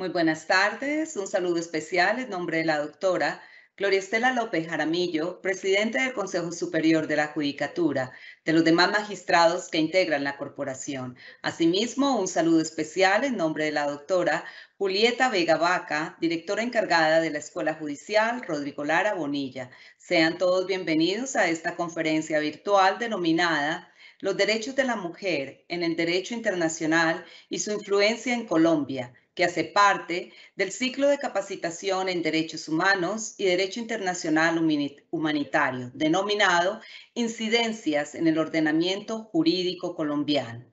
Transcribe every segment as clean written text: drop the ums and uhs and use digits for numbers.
Muy buenas tardes. Un saludo especial en nombre de la doctora Gloria Estela López Jaramillo, presidente del Consejo Superior de la Judicatura, de los demás magistrados que integran la corporación. Asimismo, un saludo especial en nombre de la doctora Julieta Vega Vaca, directora encargada de la Escuela Judicial Rodrigo Lara Bonilla. Sean todos bienvenidos a esta conferencia virtual denominada Los derechos de la mujer en el derecho internacional y su influencia en Colombia, que hace parte del ciclo de capacitación en derechos humanos y derecho internacional humanitario, denominado Incidencias en el ordenamiento jurídico colombiano.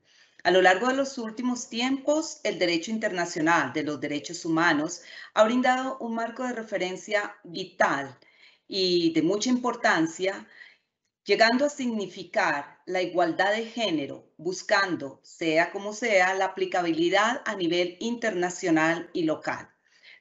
A lo largo de los últimos tiempos, el derecho internacional de los derechos humanos ha brindado un marco de referencia vital y de mucha importancia, llegando a significar la igualdad de género, buscando, sea como sea, la aplicabilidad a nivel internacional y local.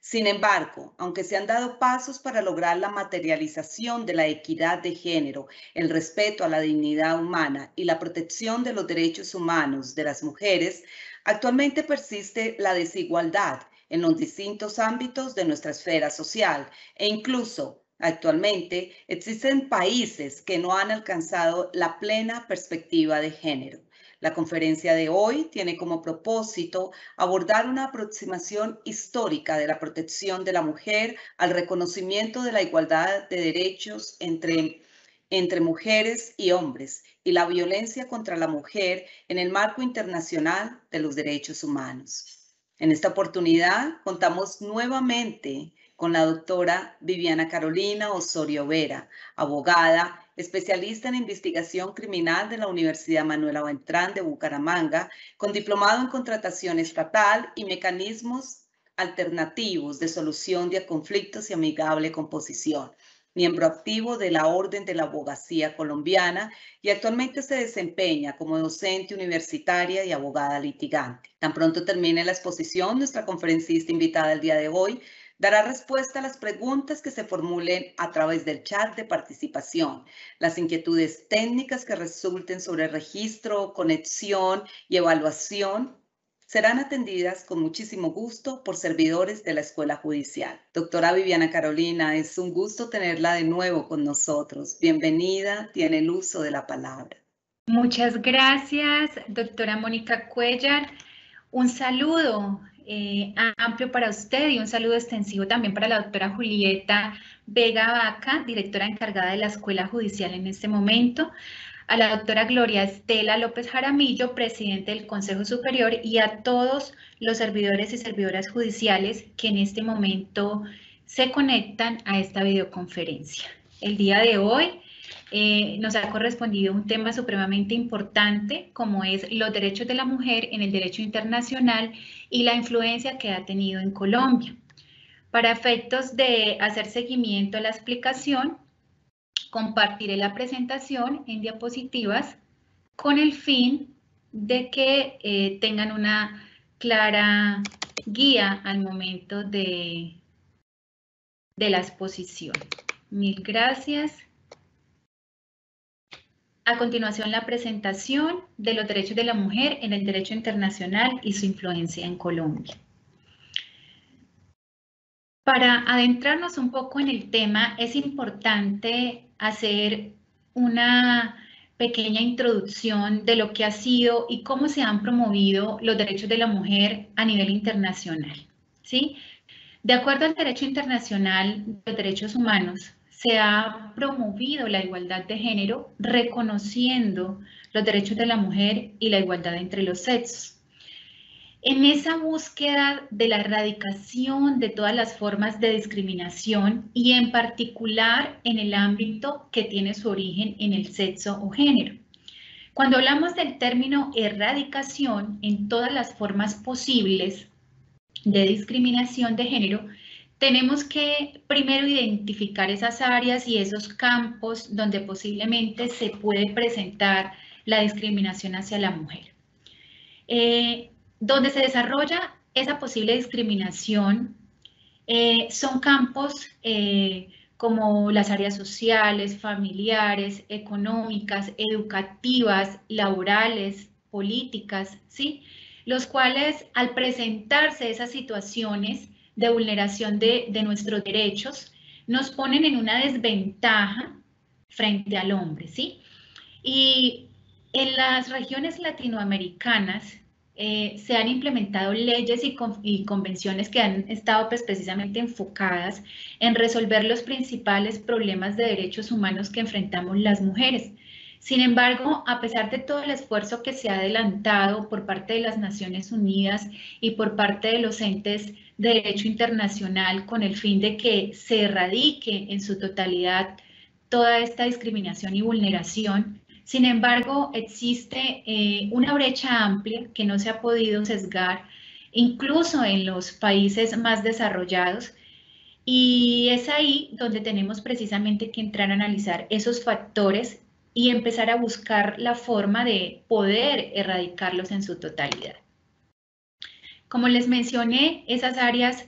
Sin embargo, aunque se han dado pasos para lograr la materialización de la equidad de género, el respeto a la dignidad humana y la protección de los derechos humanos de las mujeres, actualmente persiste la desigualdad en los distintos ámbitos de nuestra esfera social e incluso actualmente existen países que no han alcanzado la plena perspectiva de género. La conferencia de hoy tiene como propósito abordar una aproximación histórica de la protección de la mujer al reconocimiento de la igualdad de derechos entre mujeres y hombres y la violencia contra la mujer en el marco internacional de los derechos humanos. En esta oportunidad contamos nuevamente con la doctora Viviana Carolina Osorio Vera, abogada, especialista en investigación criminal de la Universidad Manuela Beltrán de Bucaramanga, con diplomado en contratación estatal y mecanismos alternativos de solución de conflictos y amigable composición, miembro activo de la Orden de la Abogacía Colombiana y actualmente se desempeña como docente universitaria y abogada litigante. Tan pronto termine la exposición, nuestra conferencista invitada el día de hoy dará respuesta a las preguntas que se formulen a través del chat de participación. Las inquietudes técnicas que resulten sobre registro, conexión y evaluación serán atendidas con muchísimo gusto por servidores de la Escuela Judicial. Doctora Viviana Carolina, es un gusto tenerla de nuevo con nosotros. Bienvenida, tiene el uso de la palabra. Muchas gracias, doctora Mónica Cuellar. Un saludo amplio para usted y un saludo extensivo también para la doctora Julieta Vega Vaca, directora encargada de la Escuela Judicial en este momento, a la doctora Gloria Estela López Jaramillo, presidente del Consejo Superior, y a todos los servidores y servidoras judiciales que en este momento se conectan a esta videoconferencia. El día de hoy nos ha correspondido un tema supremamente importante, como es los derechos de la mujer en el derecho internacional y la influencia que ha tenido en Colombia. Para efectos de hacer seguimiento a la explicación, compartiré la presentación en diapositivas con el fin de que tengan una clara guía al momento de la exposición. Mil gracias. A continuación, la presentación de los derechos de la mujer en el derecho internacional y su influencia en Colombia. Para adentrarnos un poco en el tema, es importante hacer una pequeña introducción de lo que ha sido y cómo se han promovido los derechos de la mujer a nivel internacional, ¿sí? De acuerdo al derecho internacional de los derechos humanos, se ha promovido la igualdad de género reconociendo los derechos de la mujer y la igualdad entre los sexos. En esa búsqueda de la erradicación de todas las formas de discriminación y en particular en el ámbito que tiene su origen en el sexo o género. Cuando hablamos del término erradicación en todas las formas posibles de discriminación de género, tenemos que primero identificar esas áreas y esos campos donde posiblemente se puede presentar la discriminación hacia la mujer. Donde se desarrolla esa posible discriminación son campos como las áreas sociales, familiares, económicas, educativas, laborales, políticas, ¿sí? los cuales al presentarse esas situaciones de vulneración de nuestros derechos, nos ponen en una desventaja frente al hombre, ¿sí? Y en las regiones latinoamericanas se han implementado leyes y convenciones que han estado pues, precisamente enfocadas en resolver los principales problemas de derechos humanos que enfrentamos las mujeres. Sin embargo, a pesar de todo el esfuerzo que se ha adelantado por parte de las Naciones Unidas y por parte de los entes de derecho internacional con el fin de que se erradique en su totalidad toda esta discriminación y vulneración, sin embargo, existe una brecha amplia que no se ha podido sesgar, incluso en los países más desarrollados, y es ahí donde tenemos precisamente que entrar a analizar esos factores y empezar a buscar la forma de poder erradicarlos en su totalidad. Como les mencioné, esas áreas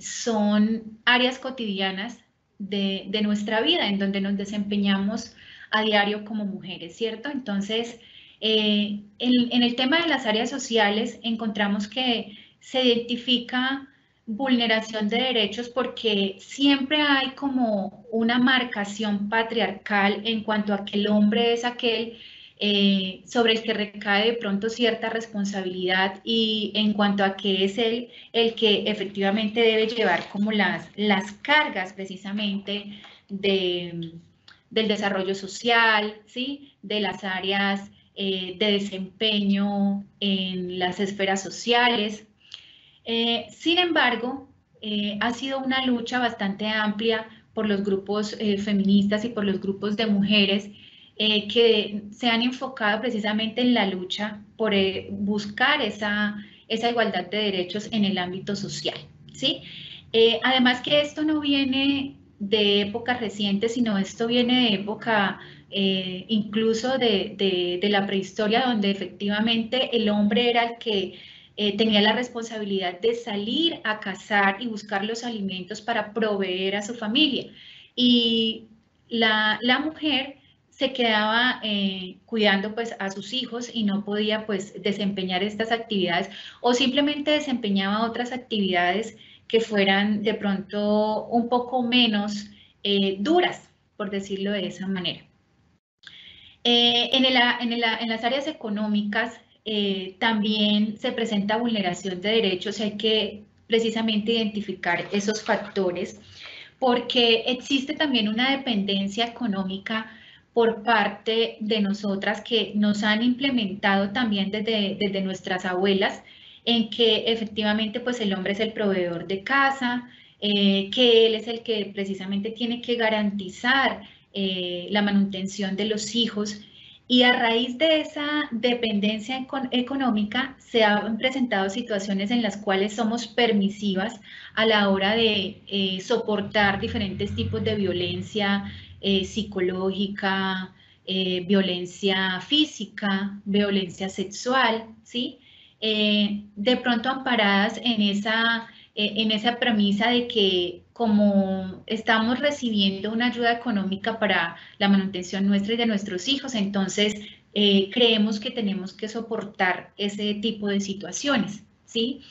son áreas cotidianas de nuestra vida, en donde nos desempeñamos a diario como mujeres, ¿cierto? Entonces, en el tema de las áreas sociales encontramos que se identifica vulneración de derechos porque siempre hay como una marcación patriarcal en cuanto a que el hombre es aquel sobre el que recae de pronto cierta responsabilidad y en cuanto a que es él el que efectivamente debe llevar como las cargas precisamente del desarrollo social, ¿sí? De las áreas de desempeño en las esferas sociales. Sin embargo, ha sido una lucha bastante amplia por los grupos feministas y por los grupos de mujeres que se han enfocado precisamente en la lucha por buscar esa igualdad de derechos en el ámbito social, ¿sí? Además que esto no viene de épocas recientes, sino esto viene de época incluso de la prehistoria, donde efectivamente el hombre era el que tenía la responsabilidad de salir a cazar y buscar los alimentos para proveer a su familia. Y la mujer se quedaba cuidando pues a sus hijos y no podía pues desempeñar estas actividades o simplemente desempeñaba otras actividades que fueran de pronto un poco menos duras, por decirlo de esa manera. En las áreas económicas también se presenta vulneración de derechos, hay que precisamente identificar esos factores porque existe también una dependencia económica por parte de nosotras que nos han implementado también desde nuestras abuelas, en que efectivamente pues el hombre es el proveedor de casa, que él es el que precisamente tiene que garantizar la manutención de los hijos, y a raíz de esa dependencia económica se han presentado situaciones en las cuales somos permisivas a la hora de soportar diferentes tipos de violencia psicológica, violencia física, violencia sexual, ¿sí? De pronto amparadas en esa premisa de que como estamos recibiendo una ayuda económica para la manutención nuestra y de nuestros hijos, entonces creemos que tenemos que soportar ese tipo de situaciones, ¿sí?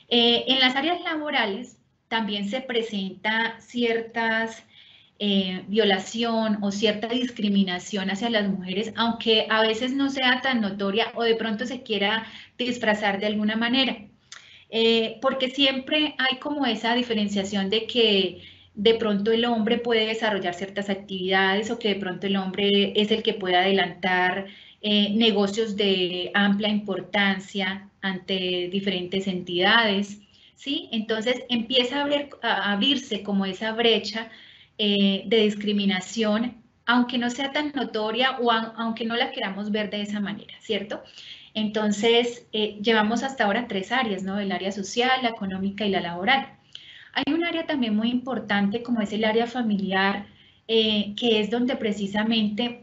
En las áreas laborales también se presenta ciertas violación o cierta discriminación hacia las mujeres, aunque a veces no sea tan notoria o de pronto se quiera disfrazar de alguna manera. Porque siempre hay como esa diferenciación de que de pronto el hombre puede desarrollar ciertas actividades o que de pronto el hombre es el que puede adelantar negocios de amplia importancia ante diferentes entidades, ¿sí? Entonces empieza a abrirse como esa brecha de discriminación, aunque no sea tan notoria o aunque no la queramos ver de esa manera, ¿cierto? Entonces, llevamos hasta ahora 3 áreas, ¿no? El área social, la económica y la laboral. Hay un área también muy importante como es el área familiar, que es donde precisamente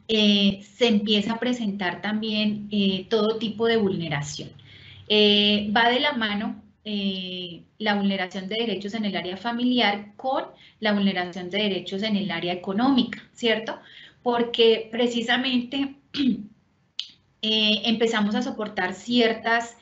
se empieza a presentar también todo tipo de vulneración. Va de la mano la vulneración de derechos en el área familiar con la vulneración de derechos en el área económica, ¿cierto? Porque precisamente empezamos a soportar ciertas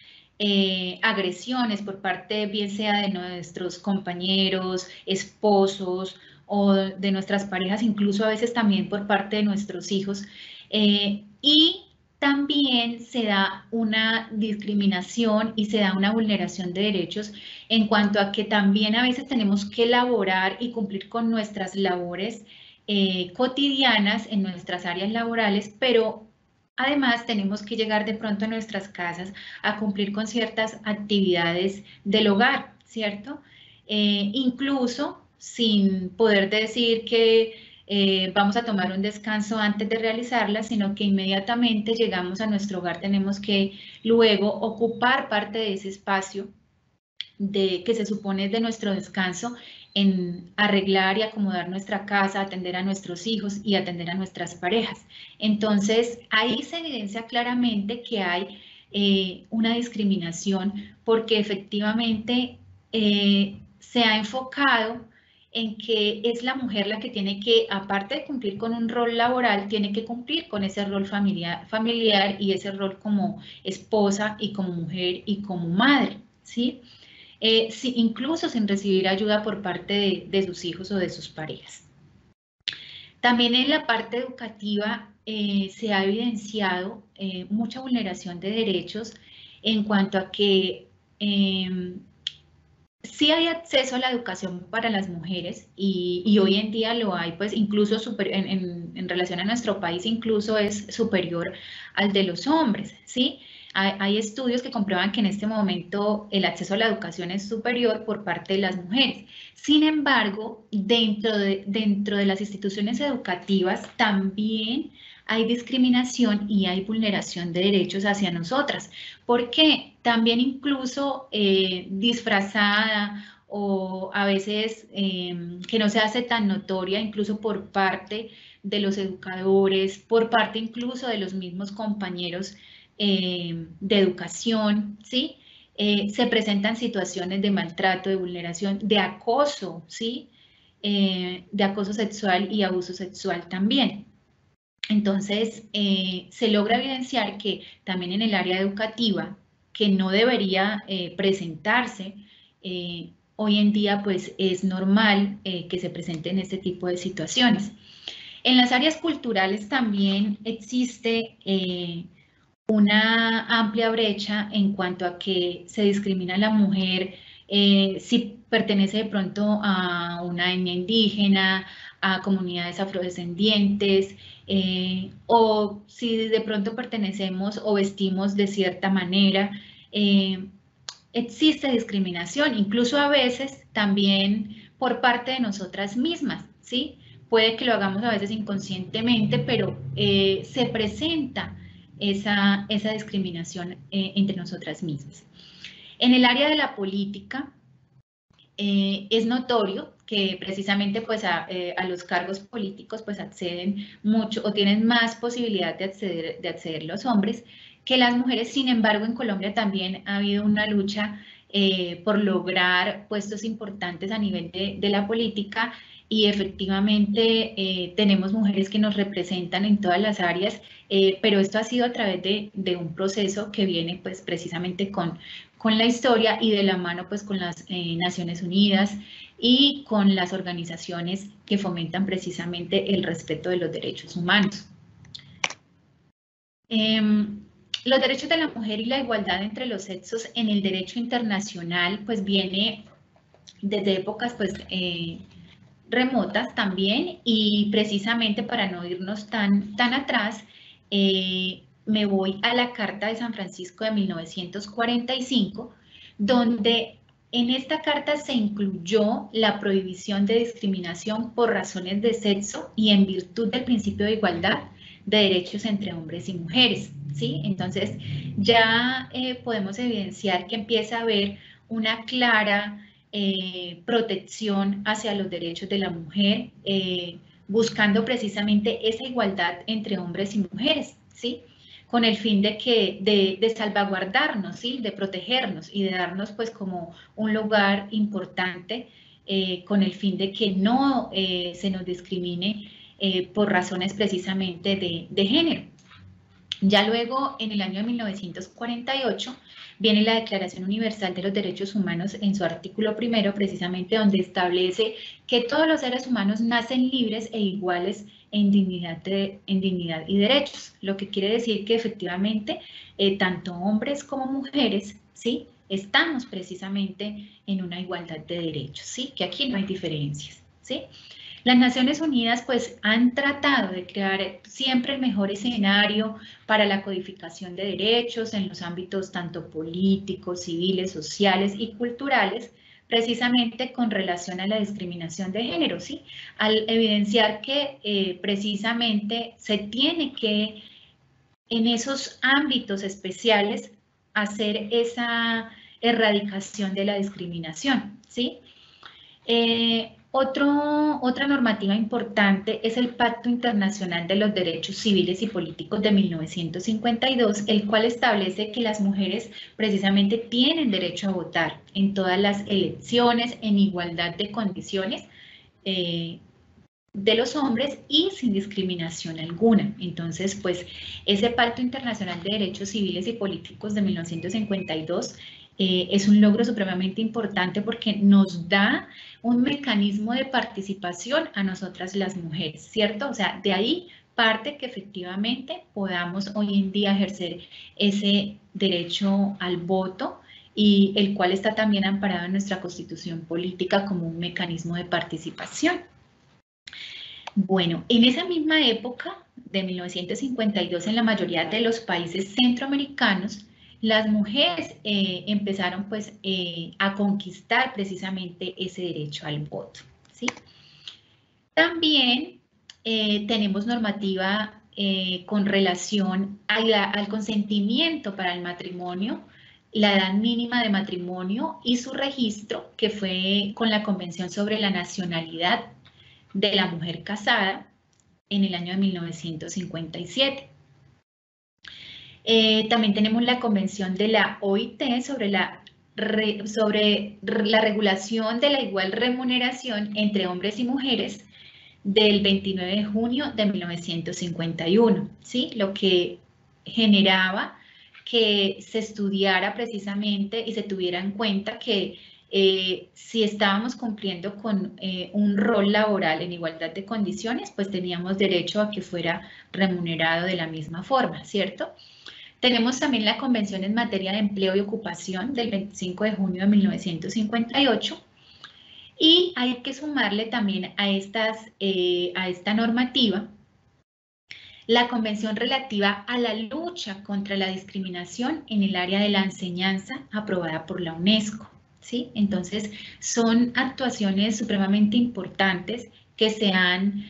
agresiones por parte, bien sea de nuestros compañeros, esposos o de nuestras parejas, incluso a veces también por parte de nuestros hijos. Y también se da una discriminación y se da una vulneración de derechos en cuanto a que también a veces tenemos que elaborar y cumplir con nuestras labores cotidianas en nuestras áreas laborales, pero además tenemos que llegar de pronto a nuestras casas a cumplir con ciertas actividades del hogar, ¿cierto? Incluso sin poder decir que vamos a tomar un descanso antes de realizarlas, sino que inmediatamente llegamos a nuestro hogar, tenemos que luego ocupar parte de ese espacio que se supone de nuestro descanso en arreglar y acomodar nuestra casa, atender a nuestros hijos y atender a nuestras parejas. Entonces, ahí se evidencia claramente que hay una discriminación porque efectivamente se ha enfocado en que es la mujer la que tiene que, aparte de cumplir con un rol laboral, tiene que cumplir con ese rol familiar y ese rol como esposa y como mujer y como madre, ¿sí? Sí, incluso sin recibir ayuda por parte de sus hijos o de sus parejas. También en la parte educativa se ha evidenciado mucha vulneración de derechos en cuanto a que sí hay acceso a la educación para las mujeres y hoy en día lo hay, pues incluso en relación a nuestro país, incluso es superior al de los hombres, ¿sí? Hay estudios que comprueban que en este momento el acceso a la educación es superior por parte de las mujeres. Sin embargo, dentro de las instituciones educativas también hay discriminación y hay vulneración de derechos hacia nosotras. ¿Por qué? También incluso disfrazada o a veces que no se hace tan notoria, incluso por parte de los educadores, por parte incluso de los mismos compañeros de educación, ¿sí? Se presentan situaciones de maltrato, de vulneración, de acoso, ¿sí? De acoso sexual y abuso sexual también. Entonces, se logra evidenciar que también en el área educativa, que no debería presentarse, hoy en día pues es normal que se presenten este tipo de situaciones. En las áreas culturales también existe una amplia brecha en cuanto a que se discrimina a la mujer si pertenece de pronto a una etnia indígena, a comunidades afrodescendientes, o si de pronto pertenecemos o vestimos de cierta manera. Existe discriminación, incluso a veces también por parte de nosotras mismas, ¿sí? Puede que lo hagamos a veces inconscientemente, pero se presenta esa discriminación entre nosotras mismas. En el área de la política, es notorio que precisamente pues a los cargos políticos pues acceden mucho o tienen más posibilidad de acceder los hombres que las mujeres. Sin embargo, en Colombia también ha habido una lucha por lograr puestos importantes a nivel de la política y efectivamente tenemos mujeres que nos representan en todas las áreas, pero esto ha sido a través de un proceso que viene pues precisamente con la historia y de la mano pues con las Naciones Unidas y con las organizaciones que fomentan precisamente el respeto de los derechos humanos. Los derechos de la mujer y la igualdad entre los sexos en el derecho internacional pues viene desde épocas pues remotas también, y precisamente para no irnos tan atrás, me voy a la Carta de San Francisco de 1945, donde en esta carta se incluyó la prohibición de discriminación por razones de sexo y en virtud del principio de igualdad de derechos entre hombres y mujeres, ¿sí? Entonces ya podemos evidenciar que empieza a haber una clara protección hacia los derechos de la mujer, buscando precisamente esa igualdad entre hombres y mujeres, ¿sí? Con el fin de salvaguardarnos, ¿sí? De protegernos y de darnos pues como un lugar importante con el fin de que no se nos discrimine por razones precisamente de género. Ya luego, en el año de 1948, viene la Declaración Universal de los Derechos Humanos en su artículo primero, precisamente donde establece que todos los seres humanos nacen libres e iguales en dignidad y derechos, lo que quiere decir que efectivamente tanto hombres como mujeres, ¿sí?, estamos precisamente en una igualdad de derechos, ¿sí?, que aquí no hay diferencias, ¿sí? Las Naciones Unidas pues han tratado de crear siempre el mejor escenario para la codificación de derechos en los ámbitos tanto políticos, civiles, sociales y culturales, precisamente con relación a la discriminación de género, ¿sí? Al evidenciar que precisamente se tiene que, en esos ámbitos especiales, hacer esa erradicación de la discriminación, ¿sí? Otra normativa importante es el Pacto Internacional de los Derechos Civiles y Políticos de 1952, el cual establece que las mujeres precisamente tienen derecho a votar en todas las elecciones en igualdad de condiciones de los hombres y sin discriminación alguna. Entonces, pues, ese Pacto Internacional de Derechos Civiles y Políticos de 1952 es un logro supremamente importante porque nos da un mecanismo de participación a nosotras las mujeres, ¿cierto? O sea, de ahí parte que efectivamente podamos hoy en día ejercer ese derecho al voto, y el cual está también amparado en nuestra Constitución Política como un mecanismo de participación. Bueno, en esa misma época, de 1952, en la mayoría de los países centroamericanos, las mujeres empezaron pues a conquistar precisamente ese derecho al voto, ¿sí? También tenemos normativa con relación al consentimiento para el matrimonio, la edad mínima de matrimonio y su registro, que fue con la Convención sobre la Nacionalidad de la Mujer Casada en el año de 1957. También tenemos la Convención de la OIT sobre la regulación de la igual remuneración entre hombres y mujeres del 29 de junio de 1951, ¿sí? Lo que generaba que se estudiara precisamente y se tuviera en cuenta que si estábamos cumpliendo con un rol laboral en igualdad de condiciones, pues teníamos derecho a que fuera remunerado de la misma forma, ¿cierto? Tenemos también la Convención en materia de empleo y ocupación del 25 de junio de 1958, y hay que sumarle también a esta normativa la Convención relativa a la lucha contra la discriminación en el área de la enseñanza aprobada por la UNESCO, ¿sí? Entonces, son actuaciones supremamente importantes que se han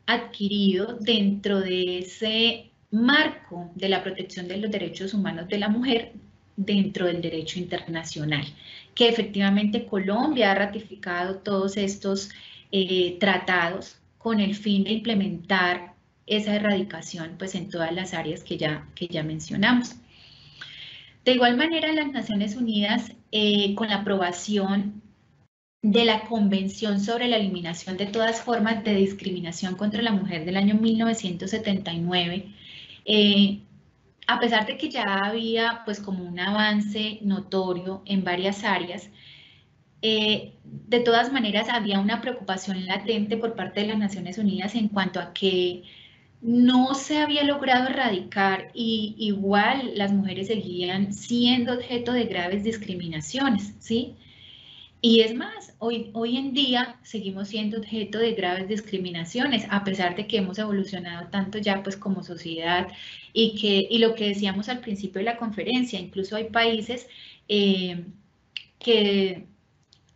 adquirido dentro de ese marco de la protección de los derechos humanos de la mujer dentro del derecho internacional, que efectivamente Colombia ha ratificado todos estos tratados con el fin de implementar esa erradicación pues en todas las áreas que ya mencionamos. De igual manera, las Naciones Unidas, con la aprobación de la Convención sobre la Eliminación de todas formas de discriminación contra la mujer del año 1979, a pesar de que ya había pues como un avance notorio en varias áreas, de todas maneras había una preocupación latente por parte de las Naciones Unidas en cuanto a que no se había logrado erradicar y igual las mujeres seguían siendo objeto de graves discriminaciones, ¿sí? Y es más, hoy en día seguimos siendo objeto de graves discriminaciones, a pesar de que hemos evolucionado tanto ya pues como sociedad y lo que decíamos al principio de la conferencia, incluso hay países que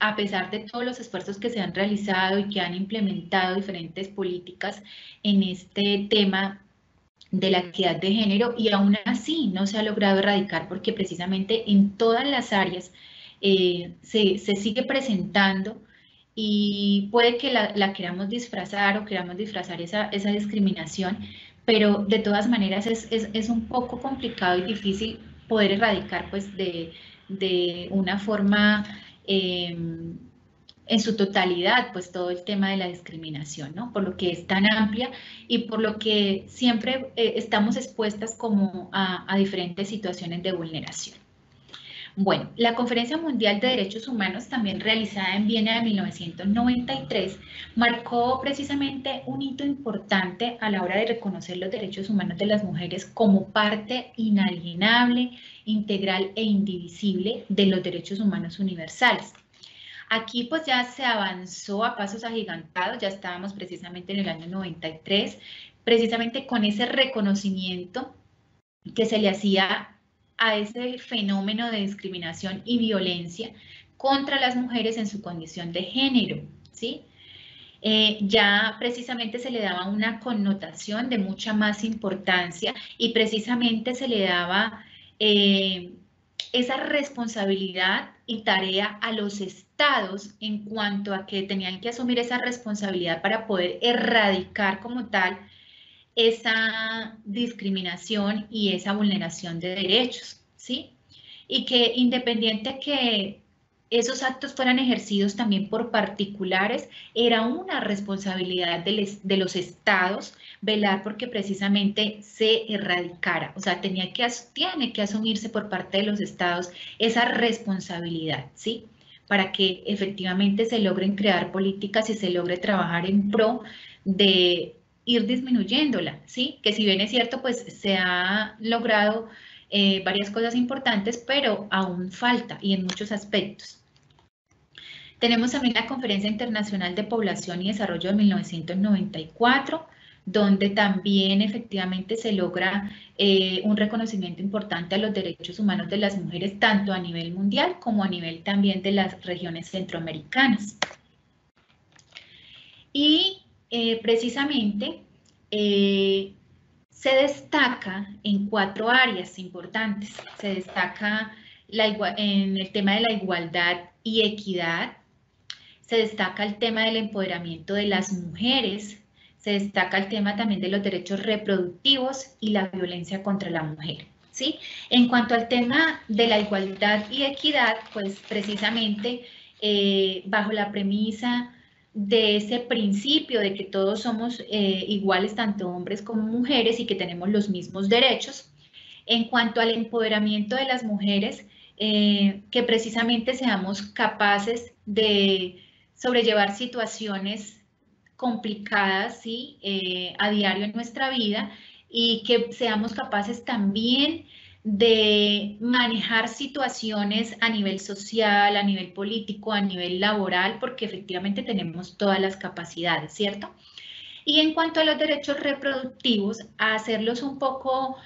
a pesar de todos los esfuerzos que se han realizado y que han implementado diferentes políticas en este tema de la equidad de género, y aún así no se ha logrado erradicar porque precisamente en todas las áreas se sigue presentando, y puede que la queramos disfrazar o queramos disfrazar esa discriminación, pero de todas maneras es un poco complicado y difícil poder erradicar pues de una forma en su totalidad, pues todo el tema de la discriminación, ¿no? Por lo que es tan amplia y por lo que siempre estamos expuestas como a diferentes situaciones de vulneración. Bueno, la Conferencia Mundial de Derechos Humanos, también realizada en Viena de 1993, marcó precisamente un hito importante a la hora de reconocer los derechos humanos de las mujeres como parte inalienable, integral e indivisible de los derechos humanos universales. Aquí pues ya se avanzó a pasos agigantados, ya estábamos precisamente en el año 93, precisamente con ese reconocimiento que se le hacía a ese fenómeno de discriminación y violencia contra las mujeres en su condición de género, ¿sí? Ya precisamente se le daba una connotación de mucha más importancia y precisamente se le daba esa responsabilidad y tarea a los estados en cuanto a que tenían que asumir esa responsabilidad para poder erradicar como tal esa discriminación y esa vulneración de derechos, ¿sí? Y que independiente que esos actos fueran ejercidos también por particulares, era una responsabilidad de los estados velar porque precisamente se erradicara, o sea, tiene que asumirse por parte de los estados esa responsabilidad, ¿sí? Para que efectivamente se logren crear políticas y se logre trabajar en pro de ir disminuyéndola, ¿sí? Que si bien es cierto, pues se ha logrado varias cosas importantes, pero aún falta y en muchos aspectos. Tenemos también la Conferencia Internacional de Población y Desarrollo de 1994, donde también efectivamente se logra un reconocimiento importante a los derechos humanos de las mujeres, tanto a nivel mundial como a nivel también de las regiones centroamericanas. Y precisamente se destaca en 4 áreas importantes. Se destaca en el tema de la igualdad y equidad, se destaca el tema del empoderamiento de las mujeres, se destaca el tema también de los derechos reproductivos y la violencia contra la mujer, ¿sí? En cuanto al tema de la igualdad y equidad, pues precisamente bajo la premisa de ese principio de que todos somos iguales, tanto hombres como mujeres, y que tenemos los mismos derechos. En cuanto al empoderamiento de las mujeres, que precisamente seamos capaces de sobrellevar situaciones complicadas, ¿sí? A diario en nuestra vida, y que seamos capaces también de manejar situaciones a nivel social, a nivel político, a nivel laboral, porque efectivamente tenemos todas las capacidades, ¿cierto? Y en cuanto a los derechos reproductivos, a hacerlos un poco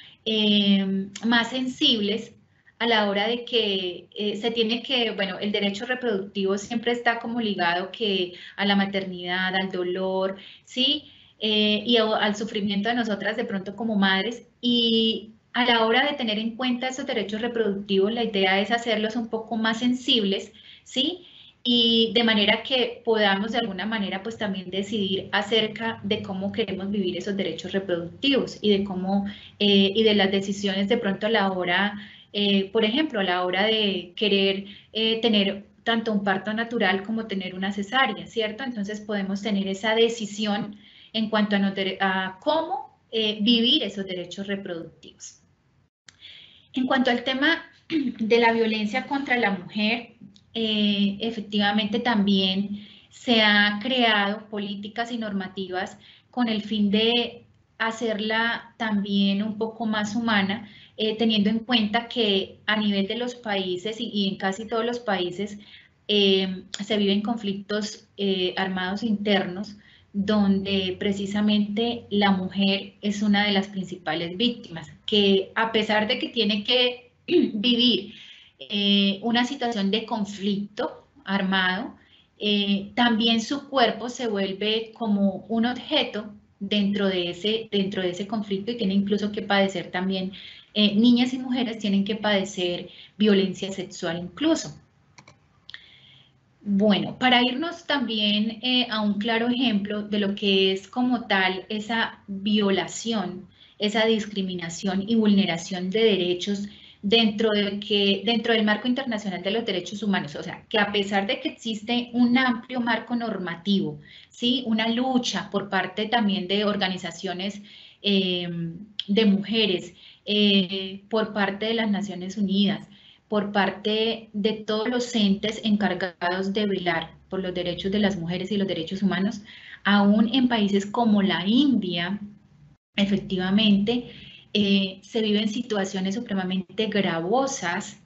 más sensibles a la hora de que se tiene que, bueno, el derecho reproductivo siempre está como ligado que a la maternidad, al dolor, ¿sí? Y al sufrimiento de nosotras de pronto como madres, y a la hora de tener en cuenta esos derechos reproductivos, la idea es hacerlos un poco más sensibles, ¿sí? Y de manera que podamos de alguna manera pues también decidir acerca de cómo queremos vivir esos derechos reproductivos y de cómo y de las decisiones de pronto a la hora, por ejemplo, a la hora de querer tener tanto un parto natural como tener una cesárea, ¿cierto? Entonces podemos tener esa decisión en cuanto a cómo vivir esos derechos reproductivos. En cuanto al tema de la violencia contra la mujer, efectivamente también se han creado políticas y normativas con el fin de hacerla también un poco más humana, teniendo en cuenta que a nivel de los países y en casi todos los países se viven conflictos armados internos, donde precisamente la mujer es una de las principales víctimas, que a pesar de que tiene que vivir una situación de conflicto armado, también su cuerpo se vuelve como un objeto dentro de ese conflicto, y tiene incluso que padecer también, niñas y mujeres tienen que padecer violencia sexual incluso. Bueno, para irnos también a un claro ejemplo de lo que es como tal esa violación, esa discriminación y vulneración de derechos dentro del marco internacional de los derechos humanos, o sea, que a pesar de que existe un amplio marco normativo, ¿sí? Una lucha por parte también de organizaciones de mujeres, por parte de las Naciones Unidas, por parte de todos los entes encargados de velar por los derechos de las mujeres y los derechos humanos, aún en países como la India, efectivamente, se viven situaciones supremamente gravosas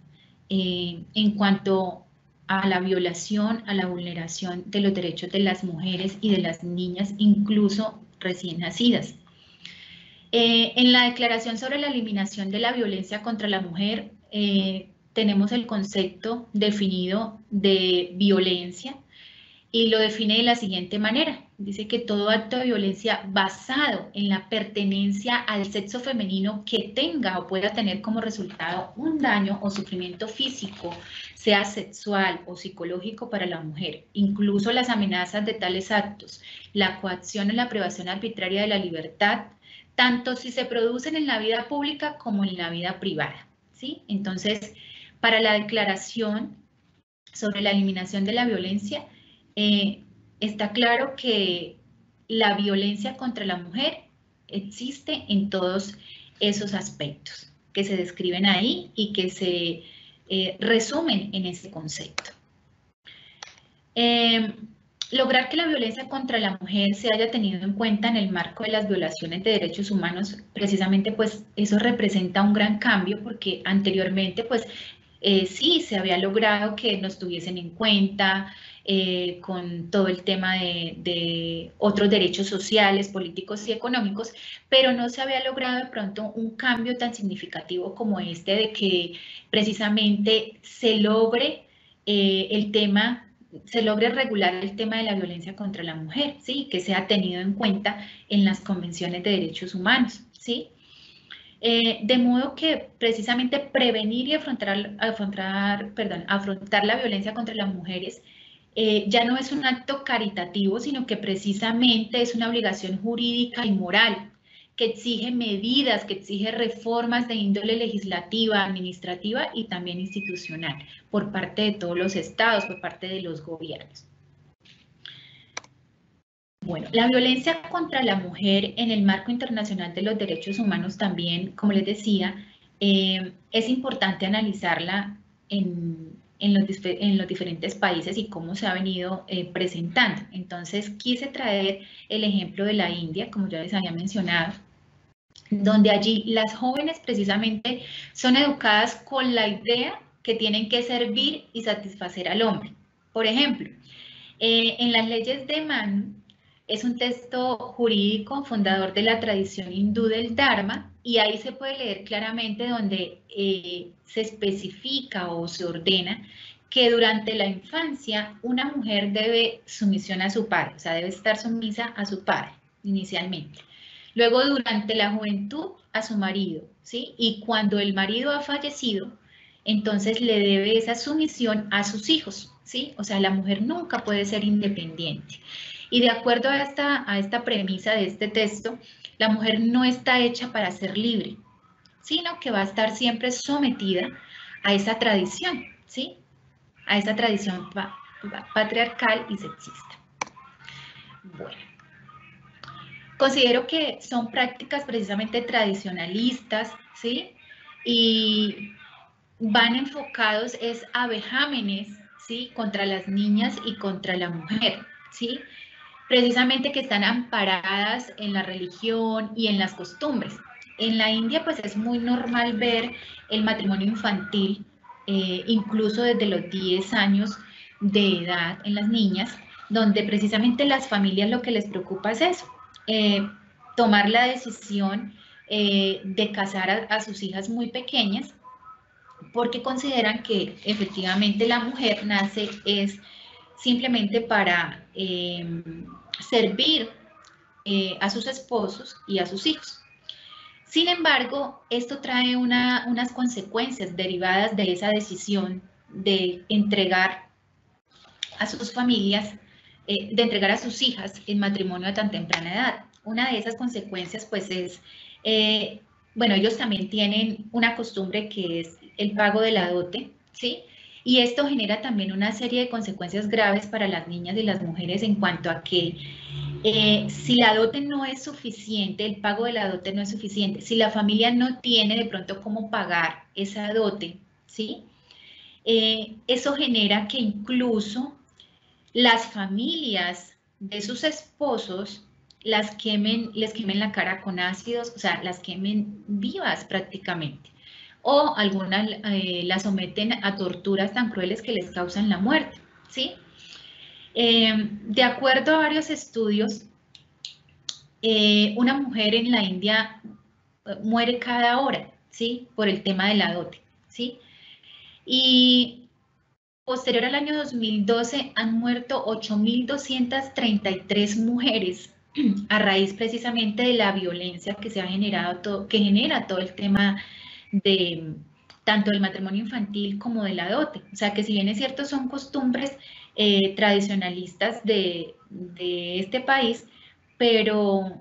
en cuanto a la violación, a la vulneración de los derechos de las mujeres y de las niñas, incluso recién nacidas. En la Declaración sobre la Eliminación de la Violencia contra la Mujer, tenemos el concepto definido de violencia y lo define de la siguiente manera. Dice que todo acto de violencia basado en la pertenencia al sexo femenino que tenga o pueda tener como resultado un daño o sufrimiento físico, sea sexual o psicológico para la mujer, incluso las amenazas de tales actos, la coacción o la privación arbitraria de la libertad, tanto si se producen en la vida pública como en la vida privada, ¿sí? Entonces, para la Declaración sobre la Eliminación de la Violencia, está claro que la violencia contra la mujer existe en todos esos aspectos que se describen ahí y que se resumen en ese concepto. Lograr que la violencia contra la mujer se haya tenido en cuenta en el marco de las violaciones de derechos humanos, precisamente pues eso representa un gran cambio porque anteriormente pues sí se había logrado que nos tuviesen en cuenta con todo el tema de otros derechos sociales, políticos y económicos, pero no se había logrado de pronto un cambio tan significativo como este de que precisamente se logre se logre regular el tema de la violencia contra la mujer, ¿sí? Que sea tenido en cuenta en las convenciones de derechos humanos, ¿sí? De modo que precisamente prevenir y afrontar la violencia contra las mujeres ya no es un acto caritativo, sino que precisamente es una obligación jurídica y moral que exige medidas, que exige reformas de índole legislativa, administrativa y también institucional por parte de todos los estados, por parte de los gobiernos. Bueno, la violencia contra la mujer en el marco internacional de los derechos humanos también, como les decía, es importante analizarla en los diferentes países y cómo se ha venido presentando. Entonces, quise traer el ejemplo de la India, como ya les había mencionado, donde allí las jóvenes precisamente son educadas con la idea que tienen que servir y satisfacer al hombre. Por ejemplo, en las leyes de Manu, es un texto jurídico fundador de la tradición hindú del Dharma y ahí se puede leer claramente donde se especifica o se ordena que durante la infancia una mujer debe sumisión a su padre, o sea, debe estar sumisa a su padre inicialmente. Luego durante la juventud a su marido, ¿sí? Y cuando el marido ha fallecido, entonces le debe esa sumisión a sus hijos, ¿sí? O sea, la mujer nunca puede ser independiente. Y de acuerdo a esta premisa de este texto, la mujer no está hecha para ser libre, sino que va a estar siempre sometida a esa tradición, ¿sí? A esa tradición patriarcal y sexista. Bueno, considero que son prácticas precisamente tradicionalistas, ¿sí? Y van enfocados a vejámenes, ¿sí? Contra las niñas y contra la mujer, ¿sí? Precisamente que están amparadas en la religión y en las costumbres. En la India pues es muy normal ver el matrimonio infantil, incluso desde los 10 años de edad en las niñas, donde precisamente las familias lo que les preocupa es eso, tomar la decisión de casar a sus hijas muy pequeñas, porque consideran que efectivamente la mujer nace es simplemente para servir a sus esposos y a sus hijos. Sin embargo, esto trae unas consecuencias derivadas de esa decisión de entregar a sus familias, de entregar a sus hijas en matrimonio a tan temprana edad. Una de esas consecuencias pues es, bueno, ellos también tienen una costumbre que es el pago de la dote, ¿sí? Y esto genera también una serie de consecuencias graves para las niñas y las mujeres en cuanto a que si la dote no es suficiente, el pago de la dote no es suficiente, si la familia no tiene de pronto cómo pagar esa dote, ¿sí? Eso genera que incluso las familias de sus esposos les quemen la cara con ácidos, o sea, las quemen vivas prácticamente. O algunas las someten a torturas tan crueles que les causan la muerte, ¿sí? De acuerdo a varios estudios, una mujer en la India muere cada hora, ¿sí? Por el tema de la dote, ¿sí? Y posterior al año 2012 han muerto 8.233 mujeres a raíz precisamente de la violencia que se ha generado, que genera todo el tema de tanto del matrimonio infantil como de la dote. O sea que si bien es cierto son costumbres tradicionalistas de este país, pero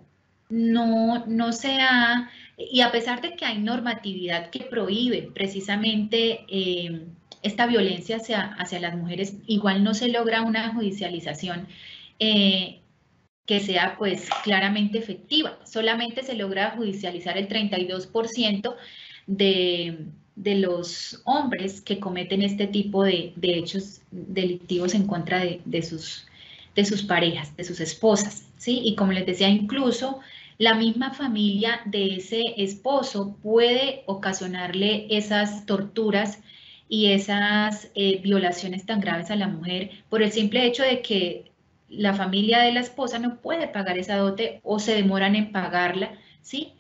no se ha, y a pesar de que hay normatividad que prohíbe precisamente esta violencia hacia las mujeres, igual no se logra una judicialización que sea pues claramente efectiva. Solamente se logra judicializar el 32% de los hombres que cometen este tipo de hechos delictivos en contra de sus parejas, de sus esposas, ¿sí? Y como les decía, incluso la misma familia de ese esposo puede ocasionarle esas torturas y esas violaciones tan graves a la mujer por el simple hecho de que la familia de la esposa no puede pagar esa dote o se demoran en pagarla, ¿sí?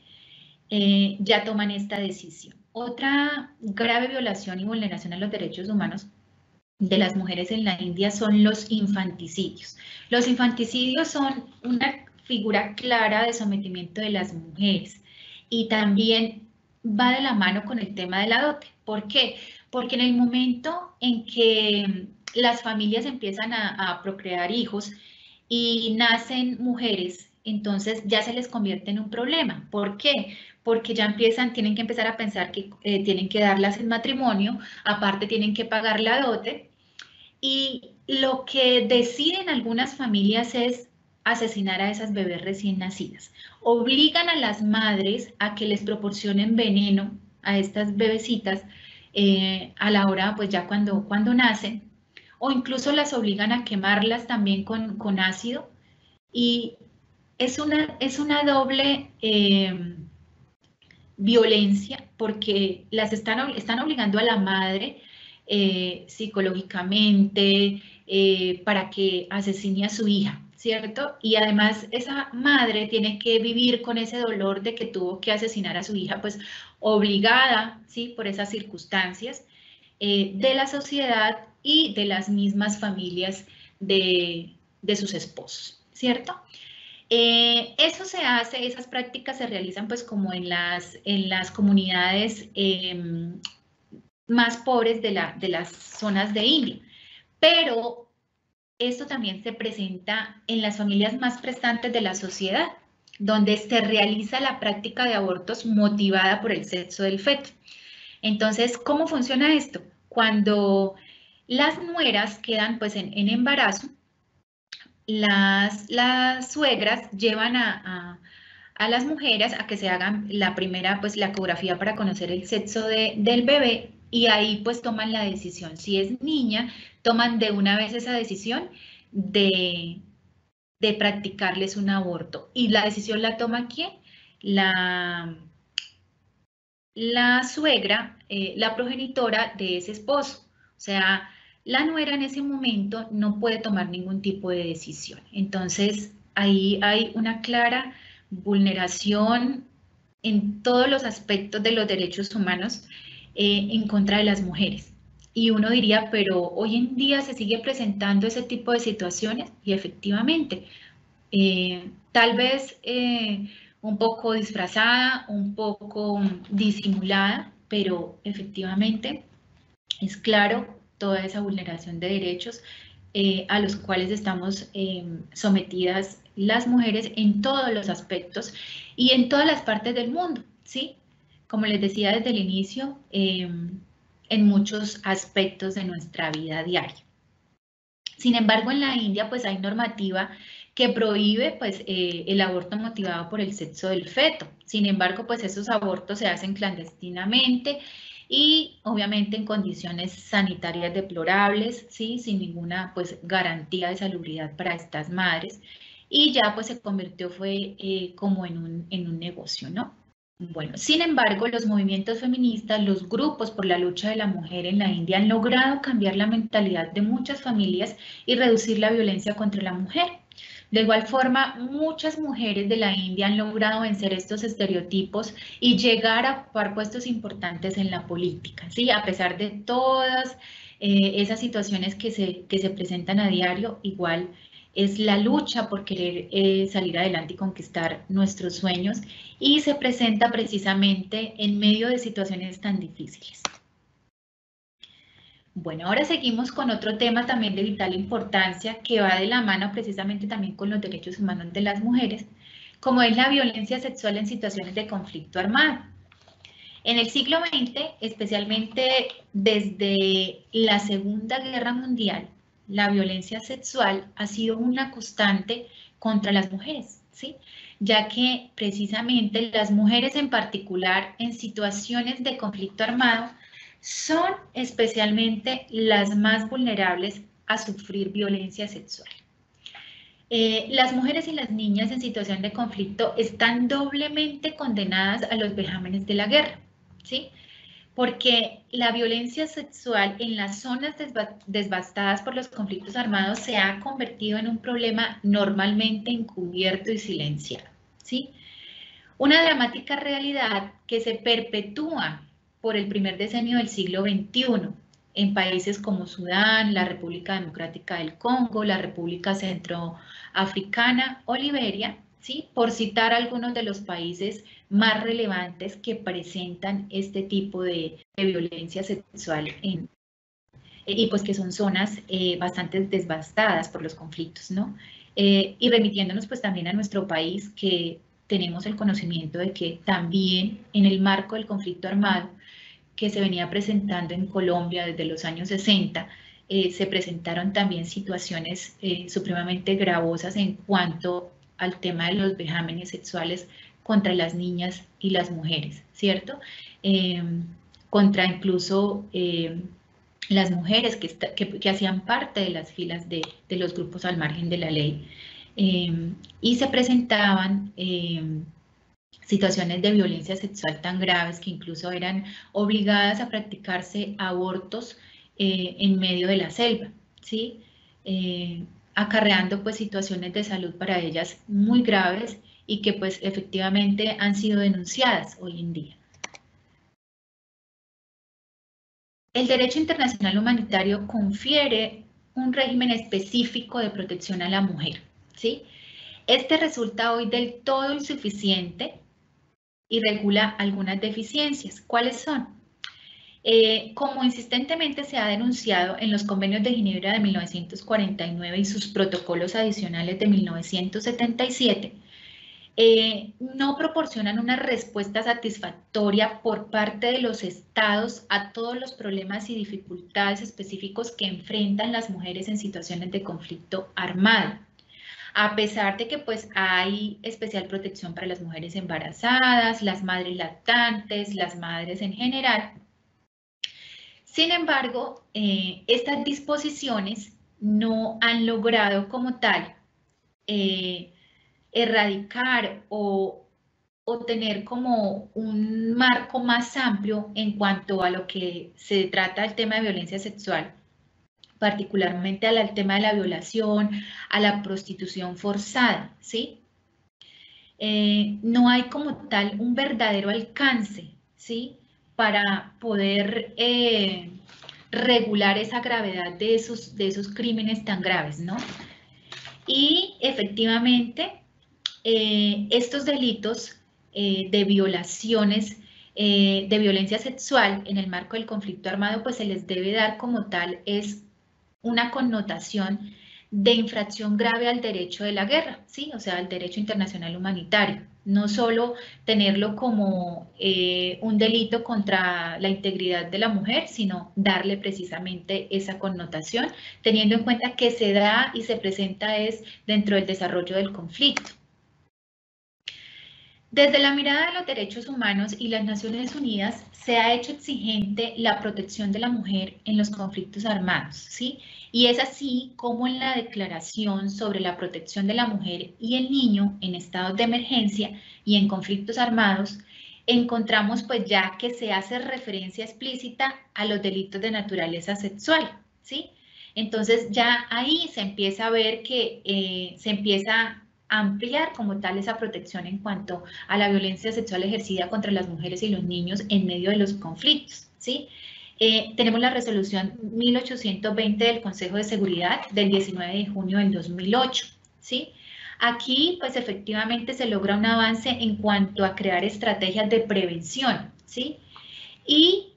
Ya toman esta decisión. Otra grave violación y vulneración a los derechos humanos de las mujeres en la India son los infanticidios. Los infanticidios son una figura clara de sometimiento de las mujeres y también va de la mano con el tema de la dote. ¿Por qué? Porque en el momento en que las familias empiezan a procrear hijos y nacen mujeres, entonces ya se les convierte en un problema. ¿Por qué? Porque ya tienen que empezar a pensar que tienen que darlas en matrimonio, aparte tienen que pagar la dote, y lo que deciden algunas familias es asesinar a esas bebés recién nacidas. Obligan a las madres a que les proporcionen veneno a estas bebecitas a la hora, pues ya cuando nacen, o incluso las obligan a quemarlas también con ácido. Y es una doble violencia porque las están obligando a la madre psicológicamente para que asesine a su hija, ¿cierto? Y además esa madre tiene que vivir con ese dolor de que tuvo que asesinar a su hija, pues obligada, ¿sí? Por esas circunstancias de la sociedad y de las mismas familias de sus esposos, ¿cierto? Eso se hace, esas prácticas se realizan pues como en las comunidades más pobres de las zonas de India, pero esto también se presenta en las familias más prestantes de la sociedad, donde se realiza la práctica de abortos motivada por el sexo del feto. Entonces, ¿cómo funciona esto? Cuando las nueras quedan pues en embarazo, las suegras llevan a las mujeres a que se hagan la primera, pues la ecografía para conocer el sexo del bebé y ahí pues toman la decisión. Si es niña, toman de una vez esa decisión de practicarles un aborto. ¿Y la decisión la toma quién? La suegra, la progenitora de ese esposo. O sea, la nuera en ese momento no puede tomar ningún tipo de decisión. Entonces, ahí hay una clara vulneración en todos los aspectos de los derechos humanos en contra de las mujeres. Y uno diría, pero hoy en día se sigue presentando ese tipo de situaciones y efectivamente, tal vez un poco disfrazada, un poco disimulada, pero efectivamente es claro toda esa vulneración de derechos a los cuales estamos sometidas las mujeres en todos los aspectos y en todas las partes del mundo, ¿sí? Como les decía desde el inicio, en muchos aspectos de nuestra vida diaria. Sin embargo, en la India pues hay normativa que prohíbe pues el aborto motivado por el sexo del feto. Sin embargo, pues esos abortos se hacen clandestinamente y obviamente en condiciones sanitarias deplorables, ¿sí? Sin ninguna pues garantía de salubridad para estas madres, y ya pues se convirtió como en un negocio, ¿no? Bueno, sin embargo, los movimientos feministas, los grupos por la lucha de la mujer en la India han logrado cambiar la mentalidad de muchas familias y reducir la violencia contra la mujer. De igual forma, muchas mujeres de la India han logrado vencer estos estereotipos y llegar a ocupar puestos importantes en la política, ¿sí? A pesar de todas esas situaciones que se presentan a diario, igual es la lucha por querer salir adelante y conquistar nuestros sueños, y se presenta precisamente en medio de situaciones tan difíciles. Bueno, ahora seguimos con otro tema también de vital importancia que va de la mano precisamente también con los derechos humanos de las mujeres, como es la violencia sexual en situaciones de conflicto armado. En el siglo XX, especialmente desde la Segunda Guerra Mundial, la violencia sexual ha sido una constante contra las mujeres, ¿sí? Ya que precisamente las mujeres en particular en situaciones de conflicto armado son especialmente las más vulnerables a sufrir violencia sexual. Las mujeres y las niñas en situación de conflicto están doblemente condenadas a los vejámenes de la guerra, ¿sí? Porque la violencia sexual en las zonas devastadas por los conflictos armados se ha convertido en un problema normalmente encubierto y silenciado, ¿sí? Una dramática realidad que se perpetúa por el primer decenio del siglo XXI en países como Sudán, la República Democrática del Congo, la República Centroafricana o Liberia, ¿sí? Por citar algunos de los países más relevantes que presentan este tipo de violencia sexual y pues que son zonas bastante devastadas por los conflictos, ¿no? Y remitiéndonos pues también a nuestro país, que tenemos el conocimiento de que también en el marco del conflicto armado que se venía presentando en Colombia desde los años 60, se presentaron también situaciones supremamente gravosas en cuanto al tema de los vejámenes sexuales contra las niñas y las mujeres, ¿cierto? Contra incluso las mujeres que hacían parte de las filas de los grupos al margen de la ley. Y se presentaban situaciones de violencia sexual tan graves que incluso eran obligadas a practicarse abortos en medio de la selva, ¿sí? Acarreando pues situaciones de salud para ellas muy graves y que pues efectivamente han sido denunciadas hoy en día. El derecho internacional humanitario confiere un régimen específico de protección a la mujer, ¿sí? Este resulta hoy del todo insuficiente y regula algunas deficiencias. ¿Cuáles son? Como insistentemente se ha denunciado en los convenios de Ginebra de 1949 y sus protocolos adicionales de 1977, no proporcionan una respuesta satisfactoria por parte de los estados a todos los problemas y dificultades específicos que enfrentan las mujeres en situaciones de conflicto armado. A pesar de que pues hay especial protección para las mujeres embarazadas, las madres lactantes, las madres en general. Sin embargo, estas disposiciones no han logrado como tal erradicar o tener como un marco más amplio en cuanto a lo que se trata del tema de violencia sexual, particularmente al tema de la violación, a la prostitución forzada, ¿sí? No hay como tal un verdadero alcance, ¿sí? Para poder regular esa gravedad de esos crímenes tan graves, ¿no? Y efectivamente, estos delitos de violaciones, de violencia sexual en el marco del conflicto armado, pues se les debe dar como tal es una connotación de infracción grave al derecho de la guerra, ¿sí? O sea, al derecho internacional humanitario. no solo tenerlo como un delito contra la integridad de la mujer, sino darle precisamente esa connotación, teniendo en cuenta que se da y se presenta es dentro del desarrollo del conflicto. Desde la mirada de los derechos humanos y las Naciones Unidas se ha hecho exigente la protección de la mujer en los conflictos armados, ¿sí? Y es así como en la Declaración sobre la Protección de la Mujer y el Niño en estados de emergencia y en conflictos armados, encontramos pues ya que se hace referencia explícita a los delitos de naturaleza sexual, ¿sí? Entonces ya ahí se empieza a ver que se empieza ampliar como tal esa protección en cuanto a la violencia sexual ejercida contra las mujeres y los niños en medio de los conflictos, ¿sí? Tenemos la resolución 1820 del Consejo de Seguridad del 19 de junio del 2008, ¿sí? Aquí, pues efectivamente se logra un avance en cuanto a crear estrategias de prevención, ¿sí? Y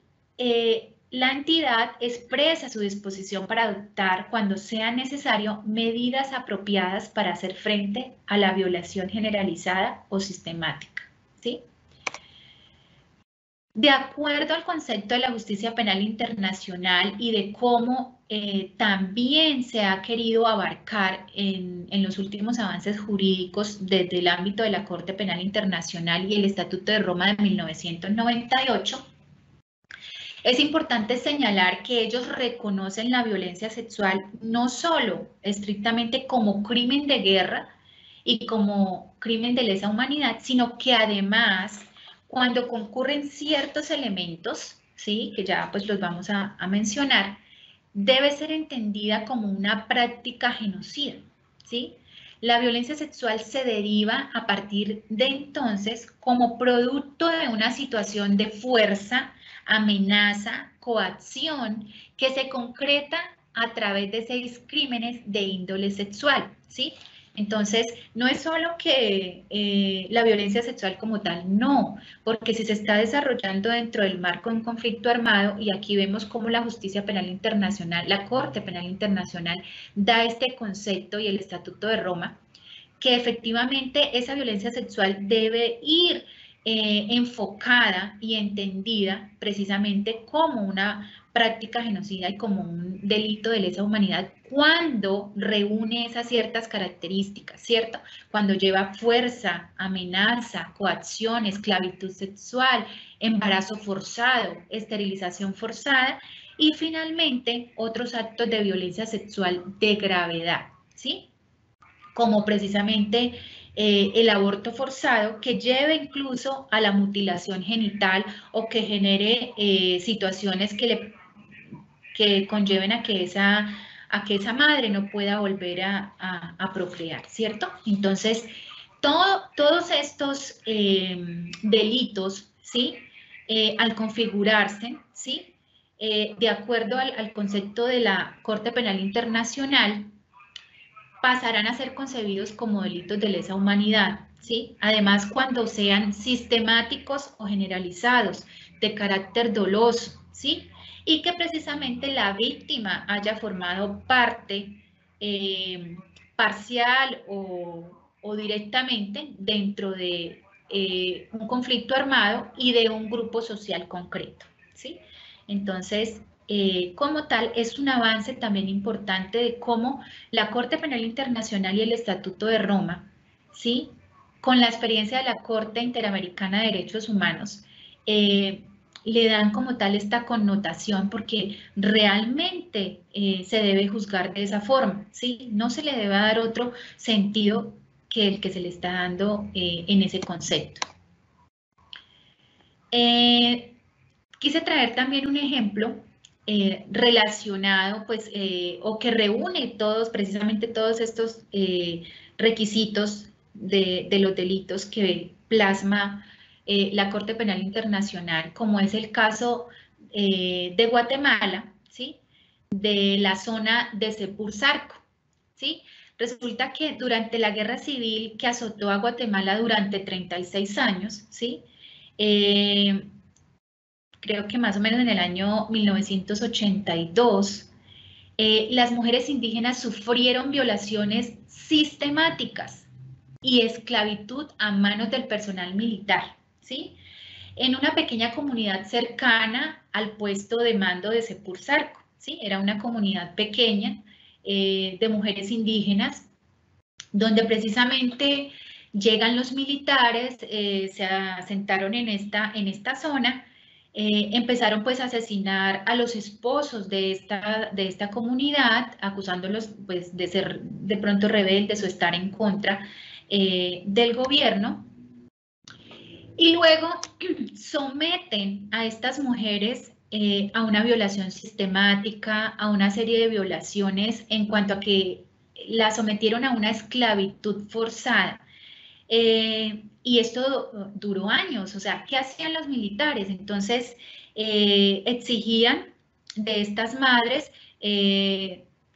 la entidad expresa su disposición para adoptar, cuando sea necesario, medidas apropiadas para hacer frente a la violación generalizada o sistemática, ¿sí? De acuerdo al concepto de la justicia penal internacional y de cómo también se ha querido abarcar en los últimos avances jurídicos desde el ámbito de la Corte Penal Internacional y el Estatuto de Roma de 1998, es importante señalar que ellos reconocen la violencia sexual no solo estrictamente como crimen de guerra y como crimen de lesa humanidad, sino que además, cuando concurren ciertos elementos, ¿sí?, que ya pues los vamos a mencionar, debe ser entendida como una práctica genocida, ¿sí? La violencia sexual se deriva a partir de entonces como producto de una situación de fuerza, amenaza, coacción, que se concreta a través de 6 crímenes de índole sexual, ¿sí? Entonces, no es solo que la violencia sexual como tal, no, porque si se está desarrollando dentro del marco de un conflicto armado, y aquí vemos cómo la justicia penal internacional, la Corte Penal Internacional, da este concepto y el Estatuto de Roma, que efectivamente esa violencia sexual debe ir enfocada y entendida precisamente como una práctica genocida y como un delito de lesa humanidad cuando reúne esas ciertas características, ¿cierto? Cuando lleva fuerza, amenaza, coacción, esclavitud sexual, embarazo forzado, esterilización forzada y finalmente otros actos de violencia sexual de gravedad, ¿sí? Como precisamente el aborto forzado, que lleve incluso a la mutilación genital o que genere situaciones que conlleven a que esa madre no pueda volver a procrear, ¿cierto? Entonces, todos estos delitos, ¿sí?, al configurarse, ¿sí?, de acuerdo al concepto de la Corte Penal Internacional, pasarán a ser concebidos como delitos de lesa humanidad, ¿sí? Además, cuando sean sistemáticos o generalizados, de carácter doloso, ¿sí? Y que precisamente la víctima haya formado parte parcial o directamente dentro de un conflicto armado y de un grupo social concreto, ¿sí? Entonces, como tal, es un avance también importante de cómo la Corte Penal Internacional y el Estatuto de Roma, ¿sí?, con la experiencia de la Corte Interamericana de Derechos Humanos, le dan como tal esta connotación porque realmente se debe juzgar de esa forma, ¿sí? No se le debe dar otro sentido que el que se le está dando en ese concepto. Quise traer también un ejemplo relacionado, pues, o que reúne precisamente todos estos requisitos de los delitos que plasma la Corte Penal Internacional, como es el caso de Guatemala, ¿sí?, de la zona de Sepur-Zarco, ¿sí? Resulta que durante la guerra civil que azotó a Guatemala durante 36 años, ¿sí?, creo que más o menos en el año 1982, las mujeres indígenas sufrieron violaciones sistemáticas y esclavitud a manos del personal militar, ¿sí? En una pequeña comunidad cercana al puesto de mando de Sepursarco, ¿sí? Era una comunidad pequeña de mujeres indígenas, donde precisamente llegan los militares, se asentaron en esta zona, empezaron pues a asesinar a los esposos de esta comunidad, acusándolos pues de ser de pronto rebeldes o estar en contra del gobierno. Y luego someten a estas mujeres a una violación sistemática, a una serie de violaciones en cuanto a que las sometieron a una esclavitud forzada. Y esto duró años, o sea, ¿qué hacían los militares? Entonces, exigían de estas madres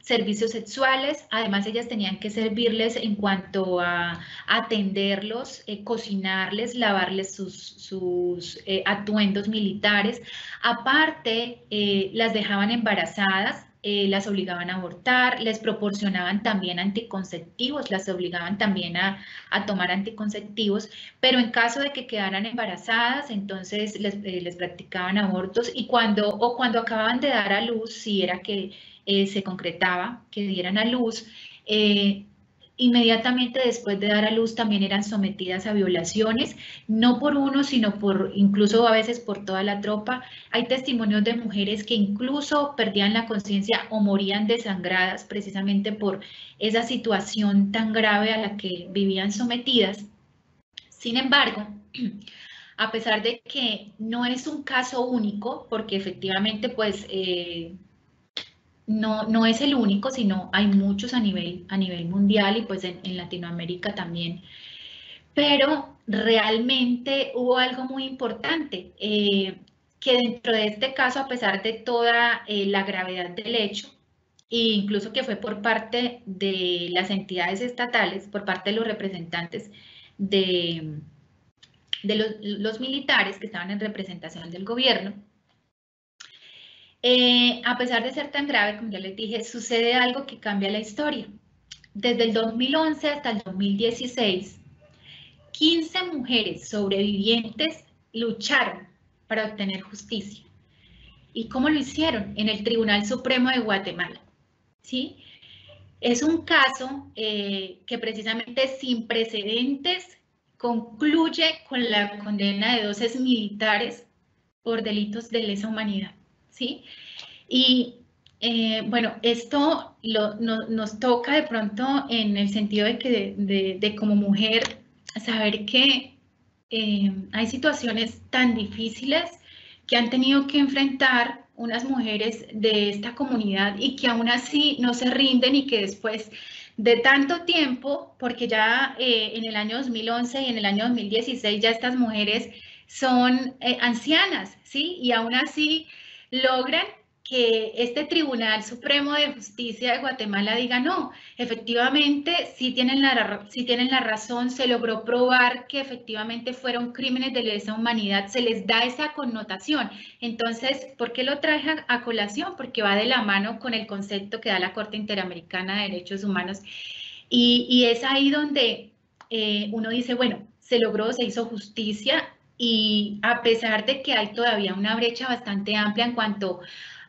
servicios sexuales, además ellas tenían que servirles en cuanto a atenderlos, cocinarles, lavarles sus atuendos militares. Aparte, las dejaban embarazadas, las obligaban a abortar, les proporcionaban también anticonceptivos, las obligaban también a tomar anticonceptivos, pero en caso de que quedaran embarazadas, entonces les practicaban abortos y cuando acababan de dar a luz, si era que se concretaba que dieran a luz, inmediatamente después de dar a luz también eran sometidas a violaciones, no por uno, sino por incluso a veces por toda la tropa. Hay testimonios de mujeres que incluso perdían la conciencia o morían desangradas precisamente por esa situación tan grave a la que vivían sometidas. Sin embargo, a pesar de que no es un caso único, porque efectivamente pues no es el único, sino hay muchos a nivel mundial y pues en Latinoamérica también. Pero realmente hubo algo muy importante, que dentro de este caso, a pesar de toda la gravedad del hecho, e incluso que fue por parte de las entidades estatales, por parte de los representantes de los militares que estaban en representación del gobierno, a pesar de ser tan grave, como ya les dije, sucede algo que cambia la historia. Desde el 2011 hasta el 2016, 15 mujeres sobrevivientes lucharon para obtener justicia. ¿Y cómo lo hicieron? En el Tribunal Supremo de Guatemala, ¿sí? Es un caso que precisamente sin precedentes concluye con la condena de 12 militares por delitos de lesa humanidad, ¿sí? Y bueno, esto nos toca de pronto en el sentido de que de como mujer saber que hay situaciones tan difíciles que han tenido que enfrentar unas mujeres de esta comunidad y que aún así no se rinden y que después de tanto tiempo, porque ya en el año 2011 y en el año 2016 ya estas mujeres son ancianas, ¿sí? Y aún así logran que este Tribunal Supremo de Justicia de Guatemala diga no, efectivamente sí tienen la razón, se logró probar que efectivamente fueron crímenes de lesa humanidad, se les da esa connotación. Entonces, ¿por qué lo traje a colación? Porque va de la mano con el concepto que da la Corte Interamericana de Derechos Humanos y es ahí donde uno dice, bueno, se logró, se hizo justicia y a pesar de que hay todavía una brecha bastante amplia en cuanto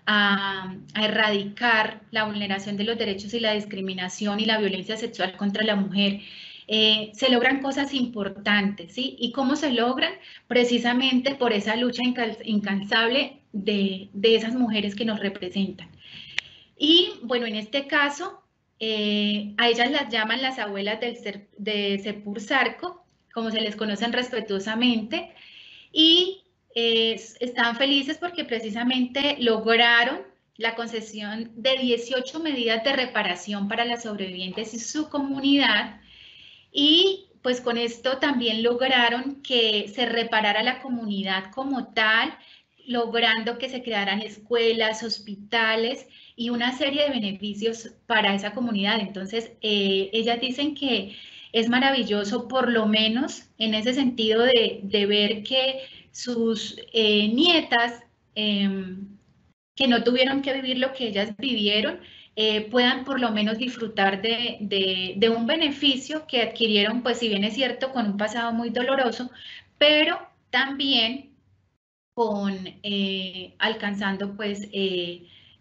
a erradicar la vulneración de los derechos y la discriminación y la violencia sexual contra la mujer, se logran cosas importantes, ¿sí? ¿Y cómo se logran? Precisamente por esa lucha incansable de esas mujeres que nos representan. Y bueno, en este caso, a ellas las llaman las abuelas de Sepursarco, como se les conocen respetuosamente, y están felices porque precisamente lograron la concesión de 18 medidas de reparación para las sobrevivientes y su comunidad y pues con esto también lograron que se reparara la comunidad como tal, logrando que se crearan escuelas, hospitales y una serie de beneficios para esa comunidad. Entonces, ellas dicen que es maravilloso, por lo menos en ese sentido de ver que sus nietas que no tuvieron que vivir lo que ellas vivieron, puedan por lo menos disfrutar de un beneficio que adquirieron, pues si bien es cierto, con un pasado muy doloroso, pero también con alcanzando pues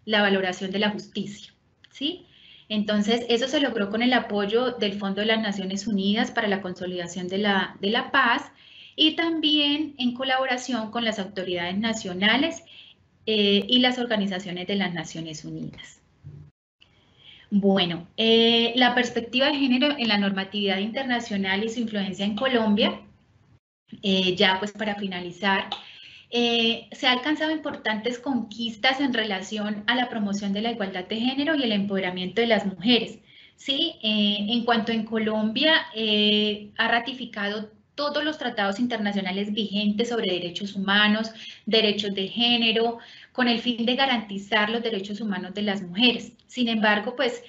la valoración de la justicia, ¿sí? Entonces, eso se logró con el apoyo del Fondo de las Naciones Unidas para la Consolidación de la Paz y también en colaboración con las autoridades nacionales y las organizaciones de las Naciones Unidas. Bueno, la perspectiva de género en la normatividad internacional y su influencia en Colombia, ya pues para finalizar, se han alcanzado importantes conquistas en relación a la promoción de la igualdad de género y el empoderamiento de las mujeres. ¿Sí? En cuanto en Colombia, ha ratificado todos los tratados internacionales vigentes sobre derechos humanos, derechos de género, con el fin de garantizar los derechos humanos de las mujeres. Sin embargo, pues,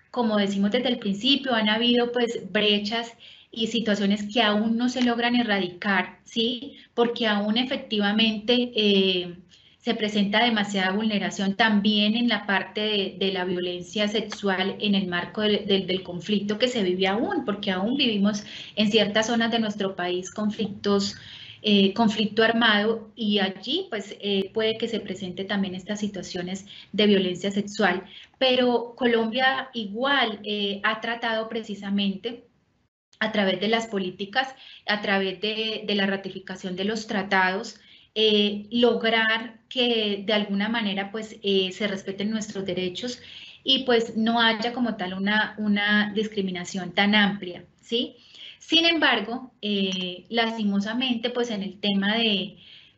como decimos desde el principio, han habido pues brechas y situaciones que aún no se logran erradicar, ¿sí? Porque aún efectivamente se presenta demasiada vulneración también en la parte de la violencia sexual en el marco del conflicto que se vive aún, porque aún vivimos en ciertas zonas de nuestro país conflicto armado y allí pues puede que se presente también estas situaciones de violencia sexual. Pero Colombia igual ha tratado precisamente a través de las políticas, a través de la ratificación de los tratados, lograr que de alguna manera pues se respeten nuestros derechos y pues no haya como tal una discriminación tan amplia, ¿sí? Sin embargo, lastimosamente pues en el tema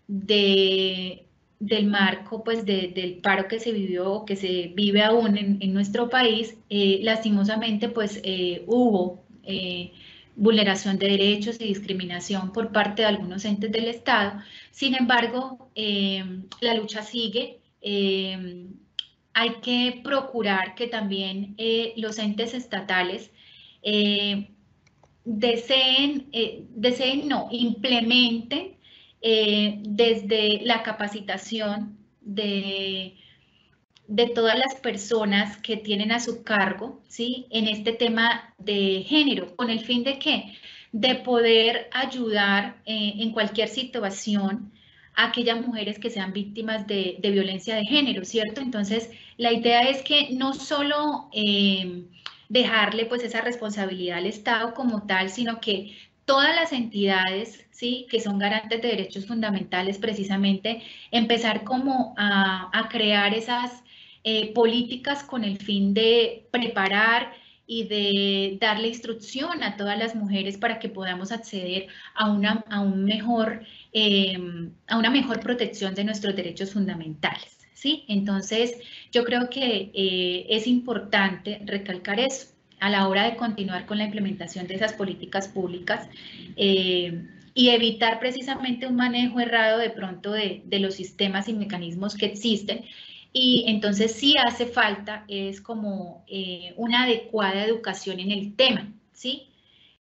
del marco pues del paro que se vivió o que se vive aún en nuestro país, lastimosamente pues hubo vulneración de derechos y discriminación por parte de algunos entes del Estado. Sin embargo, la lucha sigue. Hay que procurar que también los entes estatales implementen desde la capacitación de todas las personas que tienen a su cargo, ¿sí? En este tema de género, ¿con el fin de qué? De poder ayudar en cualquier situación a aquellas mujeres que sean víctimas de violencia de género, ¿cierto? Entonces, la idea es que no solo dejarle pues esa responsabilidad al Estado como tal, sino que todas las entidades, ¿sí? Que son garantes de derechos fundamentales, precisamente, empezar como a crear esas políticas con el fin de preparar y de darle instrucción a todas las mujeres para que podamos acceder a una mejor protección de nuestros derechos fundamentales, ¿sí? Entonces, yo creo que es importante recalcar eso a la hora de continuar con la implementación de esas políticas públicas y evitar precisamente un manejo errado de pronto de los sistemas y mecanismos que existen. Y entonces sí hace falta, es como una adecuada educación en el tema, ¿sí?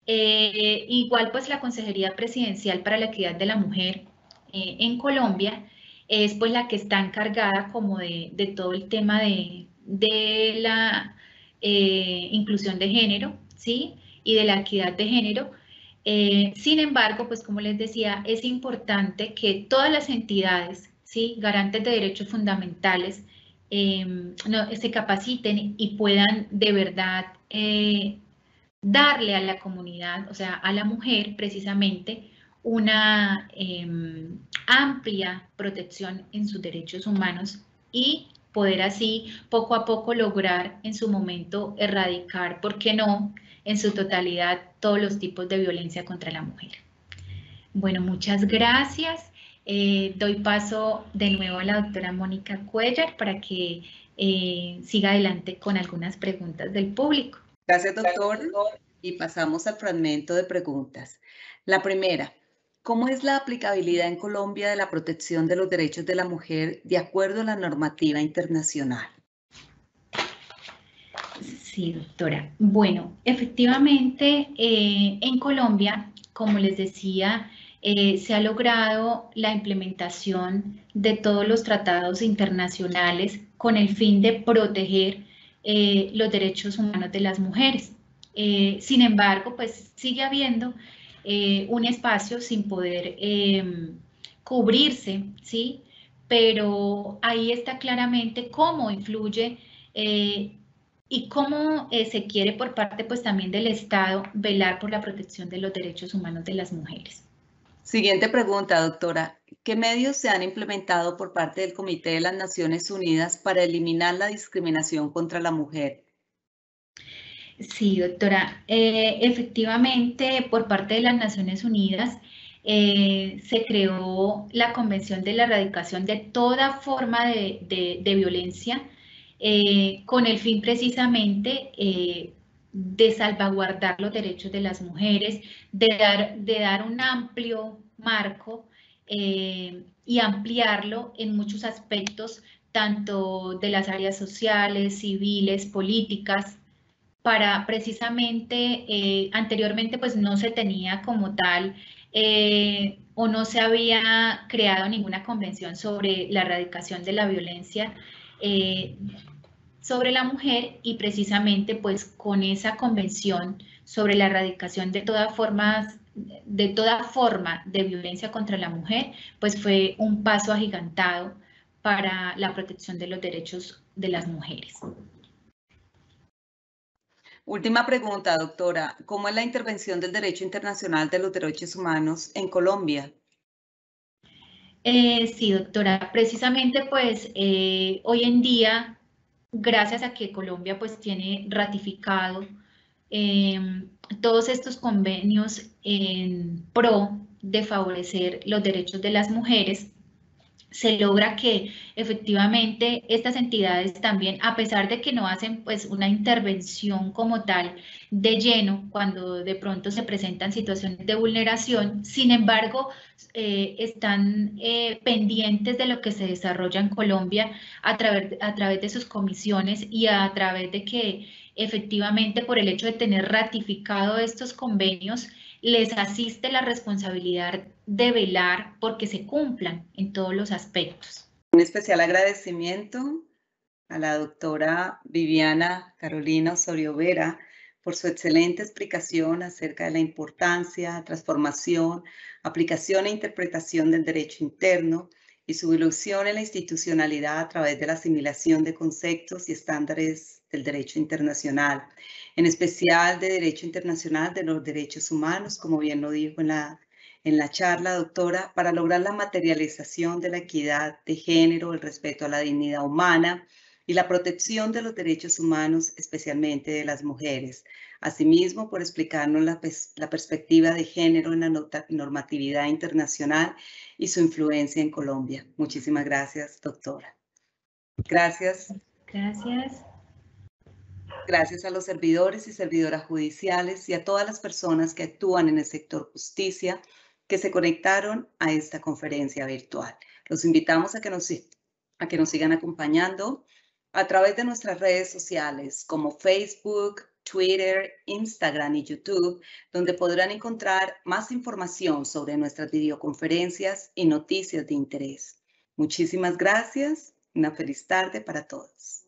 Igual pues la Consejería Presidencial para la Equidad de la Mujer en Colombia es pues la que está encargada como de todo el tema de la inclusión de género, ¿sí? Y de la equidad de género. Sin embargo, pues como les decía, es importante que todas las entidades, ¿sí? Garantes de derechos fundamentales, se capaciten y puedan de verdad darle a la comunidad, o sea, a la mujer precisamente, una amplia protección en sus derechos humanos y poder así poco a poco lograr en su momento erradicar, ¿por qué no?, en su totalidad todos los tipos de violencia contra la mujer. Bueno, muchas gracias. Doy paso de nuevo a la doctora Mónica Cuellar para que siga adelante con algunas preguntas del público. Gracias, doctor. Y pasamos al fragmento de preguntas. La primera, ¿cómo es la aplicabilidad en Colombia de la protección de los derechos de la mujer de acuerdo a la normativa internacional? Sí, doctora. Bueno, efectivamente, en Colombia, como les decía, se ha logrado la implementación de todos los tratados internacionales con el fin de proteger los derechos humanos de las mujeres. Sin embargo, pues sigue habiendo un espacio sin poder cubrirse, ¿sí? Pero ahí está claramente cómo influye y cómo se quiere por parte pues también del Estado velar por la protección de los derechos humanos de las mujeres. Siguiente pregunta, doctora. ¿Qué medios se han implementado por parte del Comité de las Naciones Unidas para eliminar la discriminación contra la mujer? Sí, doctora. Efectivamente, por parte de las Naciones Unidas se creó la Convención de la Erradicación de toda forma de violencia con el fin precisamente de salvaguardar los derechos de las mujeres, de dar un amplio marco y ampliarlo en muchos aspectos, tanto de las áreas sociales, civiles, políticas, para precisamente, anteriormente pues no se tenía como tal o no se había creado ninguna convención sobre la erradicación de la violencia sobre la mujer, y precisamente pues con esa convención sobre la erradicación de toda forma de violencia contra la mujer, pues fue un paso agigantado para la protección de los derechos de las mujeres. Última pregunta, doctora. ¿Cómo es la intervención del derecho internacional de los derechos humanos en Colombia? Sí, doctora. Precisamente, pues, hoy en día, gracias a que Colombia, pues, tiene ratificado todos estos convenios en pro de favorecer los derechos de las mujeres, se logra que efectivamente estas entidades también, a pesar de que no hacen pues una intervención como tal de lleno cuando de pronto se presentan situaciones de vulneración, sin embargo están pendientes de lo que se desarrolla en Colombia a través de sus comisiones, y a través de que efectivamente por el hecho de tener ratificado estos convenios les asiste la responsabilidad de velar porque se cumplan en todos los aspectos. Un especial agradecimiento a la doctora Viviana Carolina Osorio Vera por su excelente explicación acerca de la importancia, transformación, aplicación e interpretación del derecho interno y su evolución en la institucionalidad a través de la asimilación de conceptos y estándares del derecho internacional, en especial de derecho internacional de los derechos humanos, como bien lo dijo en la charla, doctora, para lograr la materialización de la equidad de género, el respeto a la dignidad humana y la protección de los derechos humanos, especialmente de las mujeres. Asimismo, por explicarnos la perspectiva de género en la normatividad internacional y su influencia en Colombia. Muchísimas gracias, doctora. Gracias. Gracias. Gracias a los servidores y servidoras judiciales y a todas las personas que actúan en el sector justicia que se conectaron a esta conferencia virtual. Los invitamos a que nos sigan acompañando a través de nuestras redes sociales como Facebook, Twitter, Instagram y YouTube, donde podrán encontrar más información sobre nuestras videoconferencias y noticias de interés. Muchísimas gracias. Una feliz tarde para todos.